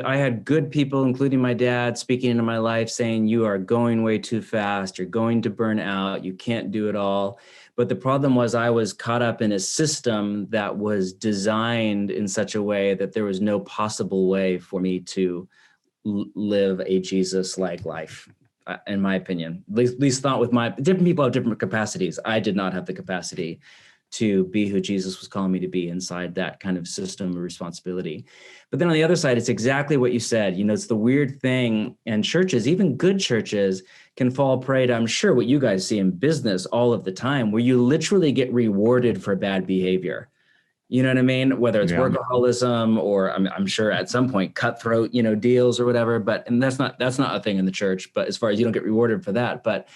I had good people, including my dad, speaking into my life saying, you are going way too fast. You're going to burn out. You can't do it all. But the problem was I was caught up in a system that was designed in such a way that there was no possible way for me to live a Jesus-like life, in my opinion. At least not with different people have different capacities. I did not have the capacity to be who Jesus was calling me to be inside that kind of system of responsibility. But then on the other side, it's exactly what you said. It's the weird thing, and churches, even good churches, can fall prey to, I'm sure, what you guys see in business all of the time, where you literally get rewarded for bad behavior. You know what I mean? Whether it's workaholism or I'm sure at some point cutthroat, deals or whatever. And that's not a thing in the church. But as far as you don't get rewarded for that, but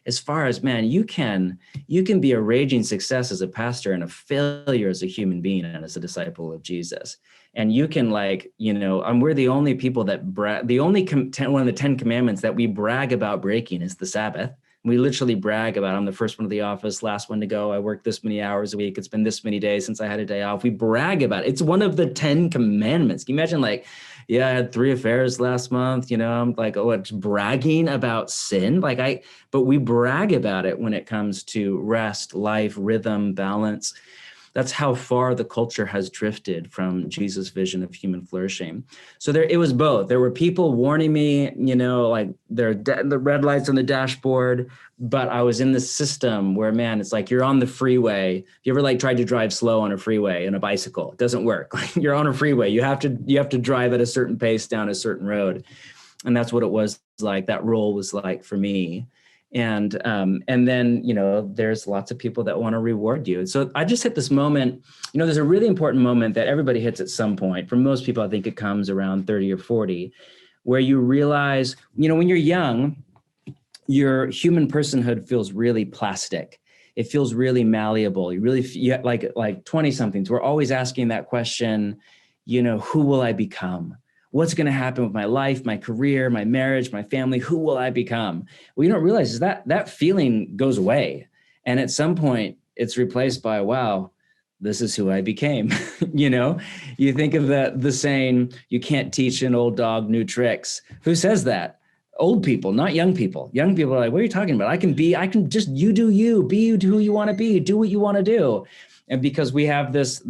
as far as, man, you can be a raging success as a pastor and a failure as a human being and as a disciple of Jesus. And you can we're the only people that one of the 10 commandments that we brag about breaking is the Sabbath. We literally brag about, I'm the first one to the office, last one to go. I work this many hours a week. It's been this many days since I had a day off. We brag about it. It's one of the 10 commandments. Can you imagine I had 3 affairs last month, I'm like, it's bragging about sin. But we brag about it when it comes to rest, life, rhythm, balance. That's how far the culture has drifted from Jesus' vision of human flourishing. So it was both. There were people warning me, the red lights on the dashboard, but I was in this system where, man, it's like you're on the freeway. You ever tried to drive slow on a freeway in a bicycle? It doesn't work. You're on a freeway. You have to drive at a certain pace down a certain road. And that's what it was like. That role was like for me. And then, there's lots of people that want to reward you. So I just hit this moment, there's a really important moment that everybody hits at some point. For most people, I think it comes around 30 or 40, where you realize, when you're young, your human personhood feels really plastic. It feels really malleable. Like 20 somethings, we're always asking that question, who will I become? What's going to happen with my life, my career, my marriage, my family? Who will I become? What you don't realize is that feeling goes away. And at some point it's replaced by, wow, this is who I became. You think of the saying, you can't teach an old dog new tricks. Who says that? Old people, not young people. Young people are like, what are you talking about? You do you, be who you want to be, do what you want to do. And because we have this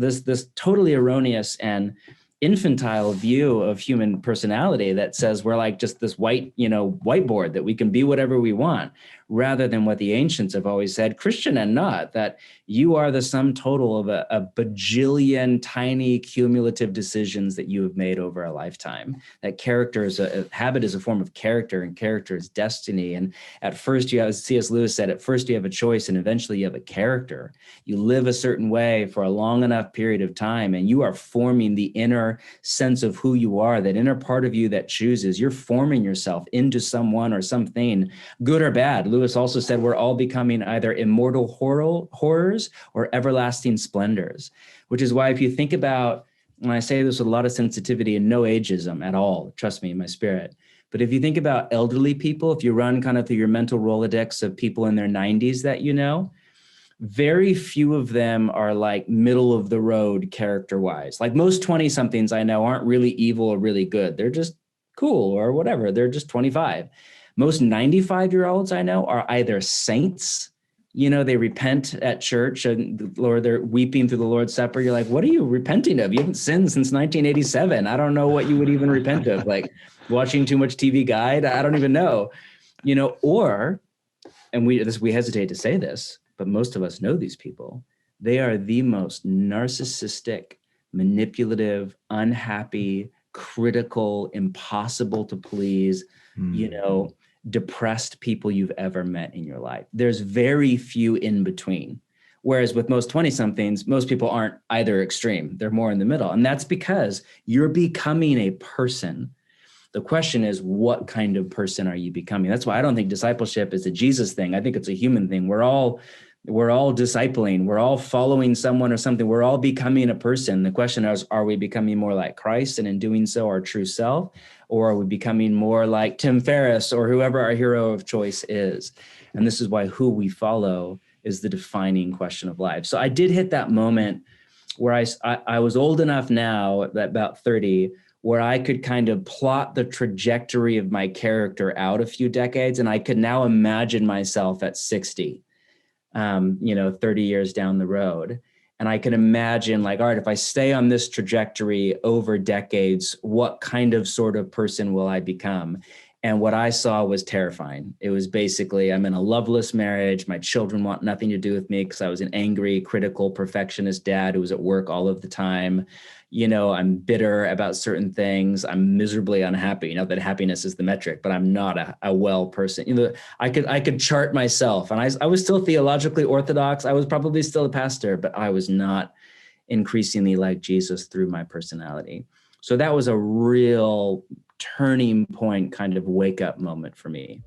totally erroneous and infantile view of human personality that says we're like just this whiteboard that we can be whatever we want, rather than what the ancients have always said, Christian and not, that you are the sum total of a bajillion tiny cumulative decisions that you have made over a lifetime. That character is a habit is a form of character, and character is destiny. And at first, as C.S. Lewis said, at first you have a choice and eventually you have a character. You live a certain way for a long enough period of time, and you are forming the inner sense of who you are, that inner part of you that chooses. You're forming yourself into someone or something, good or bad. Lewis also said we're all becoming either immortal horrors or everlasting splendors, which is why if you think about, and I say this with a lot of sensitivity and no ageism at all, trust me in my spirit, but if you think about elderly people, if you run kind of through your mental Rolodex of people in their 90s that very few of them are like middle of the road character-wise. Like most 20-somethings I know aren't really evil or really good. They're just cool or whatever. They're just 25. Most 95-year-olds I know are either saints, they repent at church and Lord, they're weeping through the Lord's Supper. You're like, what are you repenting of? You haven't sinned since 1987. I don't know what you would even repent of, like watching too much TV Guide. I don't even know, and we hesitate to say this, but most of us know these people. They are the most narcissistic, manipulative, unhappy, critical, impossible to please, depressed people you've ever met in your life. There's very few in between. Whereas with most 20-somethings, most people aren't either extreme. They're more in the middle. And that's because you're becoming a person. The question is, what kind of person are you becoming? That's why I don't think discipleship is a Jesus thing. I think it's a human thing. We're all discipling. We're all following someone or something. We're all becoming a person. The question is, are we becoming more like Christ and in doing so our true self? Or are we becoming more like Tim Ferriss or whoever our hero of choice is? And this is why who we follow is the defining question of life. So I did hit that moment where I was old enough now, at about 30, where I could kind of plot the trajectory of my character out a few decades. And I could now imagine myself at 60, 30 years down the road. And I can imagine like, all right, if I stay on this trajectory over decades, what kind of sort of person will I become? And what I saw was terrifying. It was basically, I'm in a loveless marriage. My children want nothing to do with me because I was an angry, critical, perfectionist dad who was at work all of the time. I'm bitter about certain things. I'm miserably unhappy. That happiness is the metric, but I'm not a well person. I could chart myself, and I was still theologically orthodox. I was probably still a pastor, but I was not increasingly like Jesus through my personality. So that was a real turning point kind of wake up moment for me.